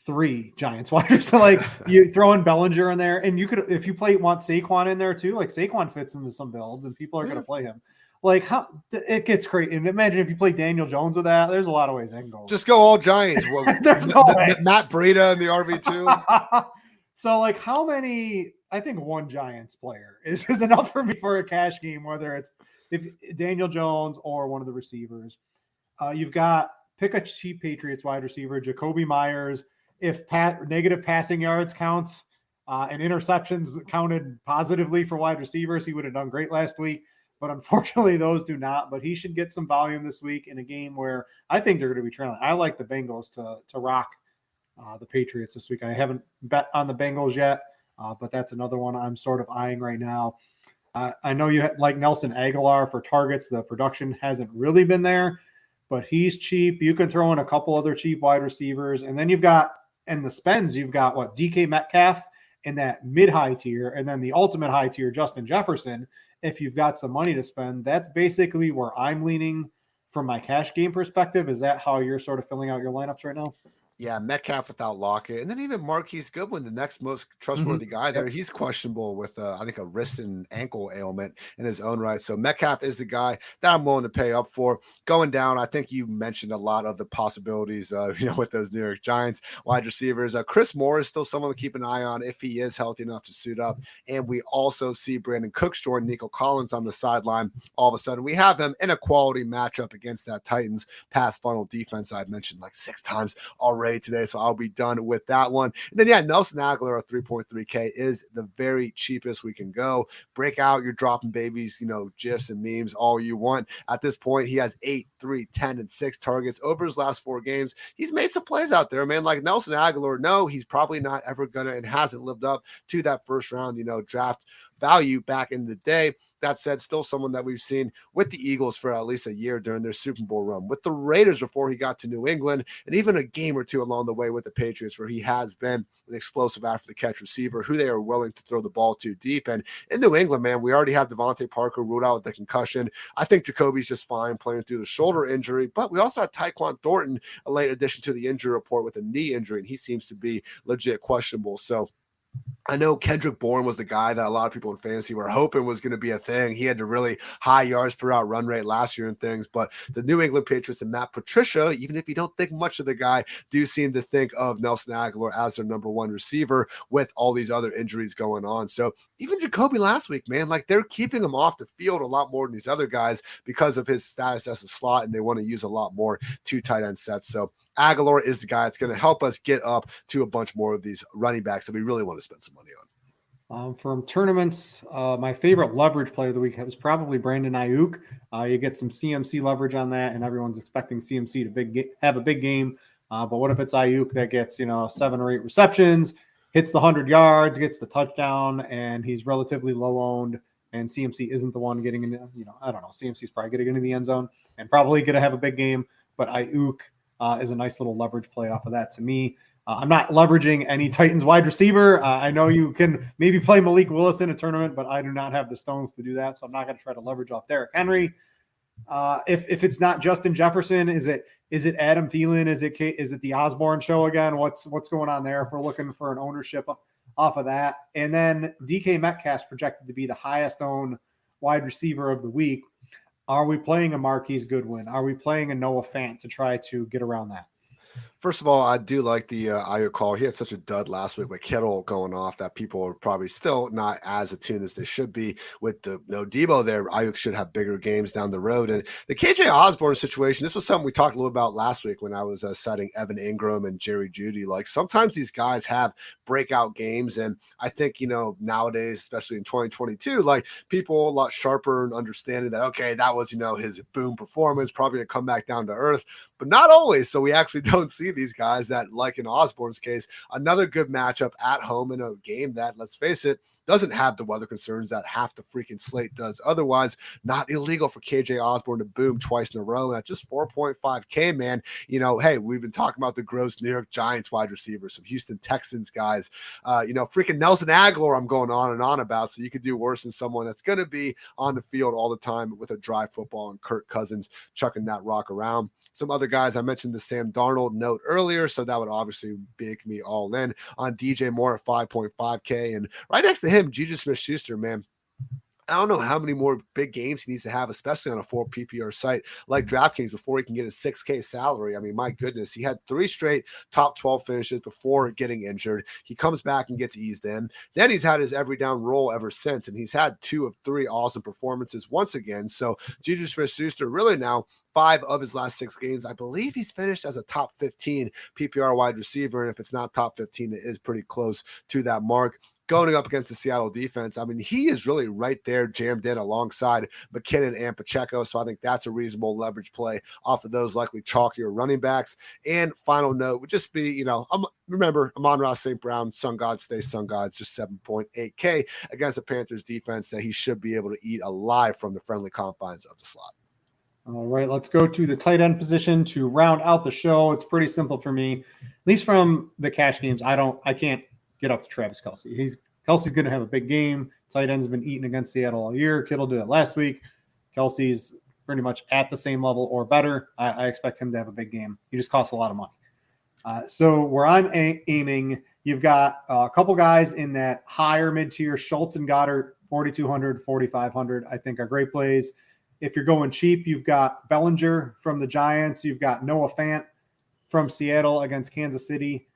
Speaker 1: 3 Giants wide receivers. So like you throw in Bellinger in there, and you could, if you want Saquon in there too, like Saquon fits into some builds and people are going to play him. Like, how it gets crazy. And imagine if you play Daniel Jones with that. There's a lot of ways that can go.
Speaker 2: Just go all Giants. Well,
Speaker 1: there's no way.
Speaker 2: Matt Breida and the RB2.
Speaker 1: So, like, how many? I think one Giants player is enough for me for a cash game, whether it's if Daniel Jones or one of the receivers. You've got pick a cheap Patriots wide receiver, Jacoby Myers. If negative passing yards counts and interceptions counted positively for wide receivers, he would have done great last week. But unfortunately, those do not. But he should get some volume this week in a game where I think they're going to be trailing. I like the Bengals to rock the Patriots this week. I haven't bet on the Bengals yet, but that's another one I'm sort of eyeing right now. I know you like Nelson Aguilar for targets. The production hasn't really been there, but he's cheap. You can throw in a couple other cheap wide receivers. And then you've got, and the spends, you've got what, DK Metcalf in that mid-high tier, and then the ultimate high tier, Justin Jefferson. If you've got some money to spend, that's basically where I'm leaning from my cash game perspective. Is that how you're sort of filling out your lineups right now?
Speaker 2: Yeah, Metcalf without Lockett. And then even Marquise Goodwin, the next most trustworthy guy there, he's questionable with, I think, a wrist and ankle ailment in his own right. So Metcalf is the guy that I'm willing to pay up for. Going down, I think you mentioned a lot of the possibilities, with those New York Giants wide receivers. Chris Moore is still someone to keep an eye on if he is healthy enough to suit up. And we also see Brandon Cooks join Nico Collins on the sideline. All of a sudden, we have him in a quality matchup against that Titans pass funnel defense I've mentioned like 6 times already today, so I'll be done with that one. And then Nelson Aguilar at 3.3K is the very cheapest we can go. Break out your dropping babies, gifs and memes all you want. At this point, he has 8, 3, 10, and 6 targets over his last 4 games. He's made some plays out there, man. Like Nelson Aguilar, no, he's probably not ever gonna and hasn't lived up to that first round, draft value back in the day. That said, still someone that we've seen with the Eagles for at least a year during their Super Bowl run, with the Raiders before he got to New England, and even a game or two along the way with the Patriots where he has been an explosive after the catch receiver who they are willing to throw the ball to deep. And in New England, man, we already have Devontae Parker ruled out with the concussion. I think Jacoby's just fine playing through the shoulder injury, but we also had Tyquan Thornton, a late addition to the injury report with a knee injury, and he seems to be legit questionable. So I know Kendrick Bourne was the guy that a lot of people in fantasy were hoping was going to be a thing. He had the really high yards per out run rate last year and things, but the New England Patriots and Matt Patricia, even if you don't think much of the guy, do seem to think of Nelson Aguilar as their number one receiver with all these other injuries going on. So even Jacoby last week, man, like they're keeping him off the field a lot more than these other guys because of his status as a slot, and they want to use a lot more two tight end sets. So Aguilar is the guy that's going to help us get up to a bunch more of these running backs that we really want to spend some money on.
Speaker 1: From tournaments, my favorite leverage play of the week was probably Brandon Ayuk. You get some CMC leverage on that, and everyone's expecting CMC to have a big game. But what if it's Ayuk that gets 7 or 8 receptions, hits the 100 yards, gets the touchdown, and he's relatively low owned, and CMC isn't the one getting into, I don't know, CMC's probably getting into the end zone and probably going to have a big game, but Ayuk is a nice little leverage play off of that to me. I'm not leveraging any Titans wide receiver. I know you can maybe play Malik Willis in a tournament, but I do not have the stones to do that, so I'm not going to try to leverage off Derrick Henry. If it's not Justin Jefferson, is it Adam Thielen? Is it the Osborne show again? What's going on there if we're looking for an ownership off of that? And then DK Metcalf projected to be the highest owned wide receiver of the week. Are we playing a Marquise Goodwin? Are we playing a Noah Fant to try to get around that?
Speaker 2: First of all, I do like the Ayuk call. He had such a dud last week with Kittle going off that people are probably still not as attuned as they should be with the Debo there. Ayuk should have bigger games down the road. And the KJ Osborne situation, this was something we talked a little about last week when I was citing Evan Ingram and Jerry Jeudy. Like sometimes these guys have breakout games. And I think, nowadays, especially in 2022, like people a lot sharper and understanding that, okay, that was, his boom performance, probably going to come back down to earth. But not always. So we actually don't see these guys that, like in Osborne's case, another good matchup at home in a game that, let's face it, doesn't have the weather concerns that half the freaking slate does. Otherwise, not illegal for KJ Osborne to boom twice in a row. And at just 4.5K, man, hey, we've been talking about the gross New York Giants wide receivers, some Houston Texans guys, freaking Nelson Aguilar I'm going on and on about. So you could do worse than someone that's going to be on the field all the time with a dry football and Kirk Cousins chucking that rock around. Some other guys, I mentioned the Sam Darnold note earlier, so that would obviously make me all in on DJ Moore at 5.5K. And right next to him, Juju Smith-Schuster, man. I don't know how many more big games he needs to have, especially on a 4 PPR site like DraftKings before he can get a 6K salary. I mean, my goodness, he had 3 straight top 12 finishes before getting injured. He comes back and gets eased in. Then he's had his every down role ever since, and he's had 2 of 3 awesome performances once again. So Juju Smith-Schuster really now 5 of his last 6 games, I believe he's finished as a top 15 PPR wide receiver. And if it's not top 15, it is pretty close to that mark. Going up against the Seattle defense, I mean, he is really right there jammed in alongside McKinnon and Pacheco. So I think that's a reasonable leverage play off of those likely chalkier running backs. And final note would just be, remember, Amon-Ra St. Brown, Sun God, stay Sun Gods, just 7.8K against the Panthers defense that he should be able to eat alive from the friendly confines of the slot.
Speaker 1: All right, let's go to the tight end position to round out the show. It's pretty simple for me, at least from the cash games. I can't get up to Travis Kelce. Kelsey's going to have a big game. Tight end's been eating against Seattle all year. Kittle did it last week. Kelsey's pretty much at the same level or better. I expect him to have a big game. He just costs a lot of money. So where I'm aiming, you've got a couple guys in that higher mid-tier. Schultz and Goddard, 4,200, 4,500, I think are great plays. If you're going cheap, you've got Bellinger from the Giants. You've got Noah Fant from Seattle against Kansas City.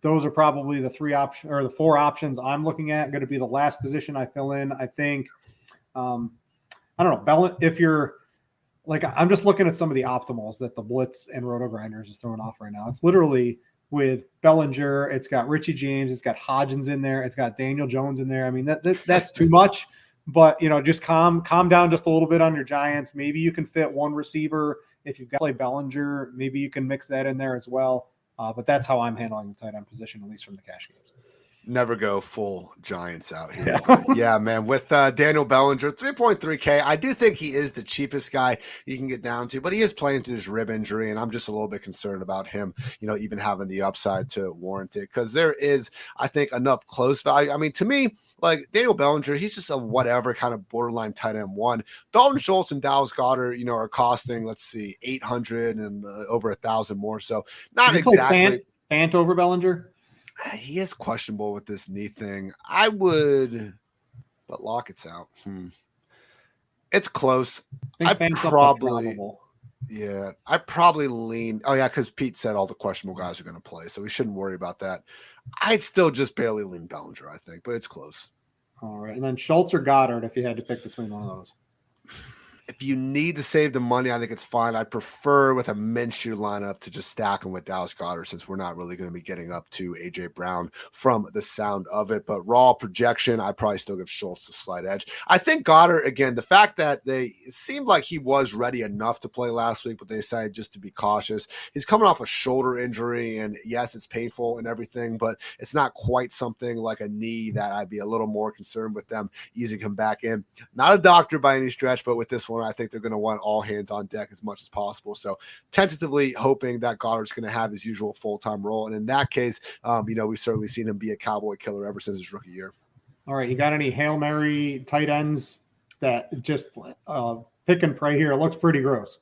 Speaker 1: Those are probably the 4 options I'm looking at. Going to be the last position I fill in. I think, I don't know, if you're like, I'm just looking at some of the optimals that the Blitz and RotoGrinders is throwing off right now. It's literally with Bellinger. It's got Richie James. It's got Hodgins in there. It's got Daniel Jones in there. I mean, that's too much. But, just calm down just a little bit on your Giants. Maybe you can fit one receiver. If you've got to play Bellinger, maybe you can mix that in there as well. But that's how I'm handling the tight end position, at least from the cash games.
Speaker 2: Never go full Giants out here. Yeah, man. With Daniel Bellinger, 3.3K. I do think he is the cheapest guy you can get down to, but he is playing through his rib injury, and I'm just a little bit concerned about him, even having the upside to warrant it, because there is, I think, enough close value. I mean, to me, like Daniel Bellinger, he's just a whatever kind of borderline tight end 1. Dalton Schultz and Dallas Goedert, are costing, let's see, 800 and over 1,000 more. So not exactly.
Speaker 1: Fant over Bellinger?
Speaker 2: He is questionable with this knee thing. I would, but Lockett's out. It's close.
Speaker 1: I think probable.
Speaker 2: Yeah, I probably lean. Oh yeah, because Pete said all the questionable guys are going to play, so we shouldn't worry about that. I'd still just barely lean Bellinger, I think, but it's close.
Speaker 1: All right, and then Schultz or Goddard, if you had to pick between one of those.
Speaker 2: If you need to save the money, I think it's fine. I prefer with a Minshew lineup to just stack him with Dallas Goedert, since we're not really going to be getting up to A.J. Brown from the sound of it. But raw projection, I probably still give Schultz a slight edge. I think Goddard, again, the fact that it seemed like he was ready enough to play last week, but they decided just to be cautious. He's coming off a shoulder injury, and yes, it's painful and everything, but it's not quite something like a knee that I'd be a little more concerned with them easing him back in. Not a doctor by any stretch, but with this one, I think they're going to want all hands on deck as much as possible. So tentatively hoping that Goddard's going to have his usual full-time role. And in that case, we've certainly seen him be a cowboy killer ever since his rookie year.
Speaker 1: All right. You got any Hail Mary tight ends that just pick and pray here? It looks pretty gross.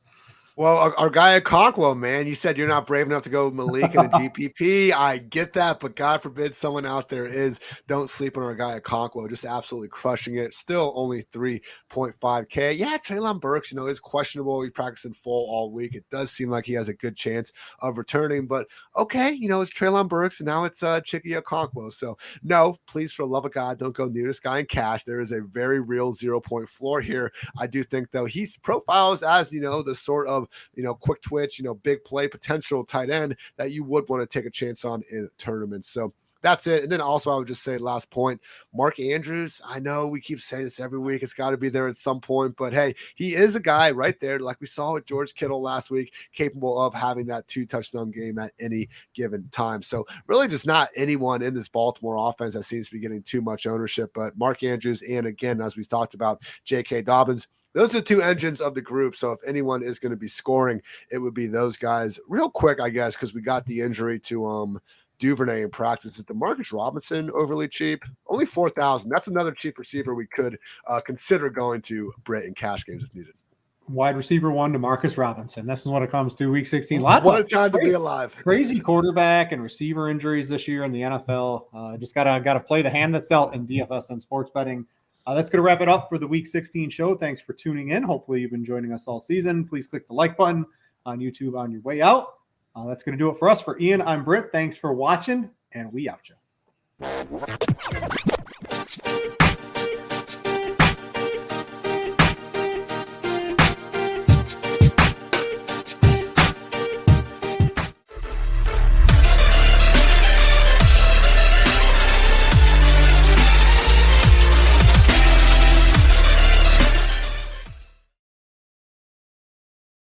Speaker 2: Well, our guy at Conquo, man, you said you're not brave enough to go with Malik in a GPP. I get that, but God forbid someone out there is. Don't sleep on our guy at Conquo, just absolutely crushing it. Still only 3.5K. Yeah, Treylon Burks, is questionable. He practiced in full all week. It does seem like he has a good chance of returning, but okay, it's Treylon Burks, and now it's Chicky at Conquo. So no, please, for the love of God, don't go near this guy in cash. There is a very real 0-point floor here. I do think, though, he profiles as, the sort of quick twitch, big play potential tight end that you would want to take a chance on in tournaments. So that's it. And then also I would just say last point, Mark Andrews. I know we keep saying this every week. It's got to be there at some point, but hey, he is a guy right there, like we saw with George Kittle last week, capable of having that 2-touchdown game at any given time. So really just not anyone in this Baltimore offense that seems to be getting too much ownership, but Mark Andrews. And again, as we talked about, J.K. Dobbins. Those are the two engines of the group. So if anyone is going to be scoring, it would be those guys. Real quick, I guess, because we got the injury to Duvernay in practice. Is DeMarcus Robinson overly cheap? Only 4,000. That's another cheap receiver we could consider going to Brit in cash games if needed.
Speaker 1: Wide receiver 1, DeMarcus Robinson. This is what it comes to week 16.
Speaker 2: What a time to be alive.
Speaker 1: Crazy quarterback and receiver injuries this year in the NFL. Just gotta play the hand that's dealt in DFS and sports betting. That's going to wrap it up for the Week 16 show. Thanks for tuning in. Hopefully you've been joining us all season. Please click the like button on YouTube on your way out. That's going to do it for us. For Ian, I'm Britt. Thanks for watching, and we out you.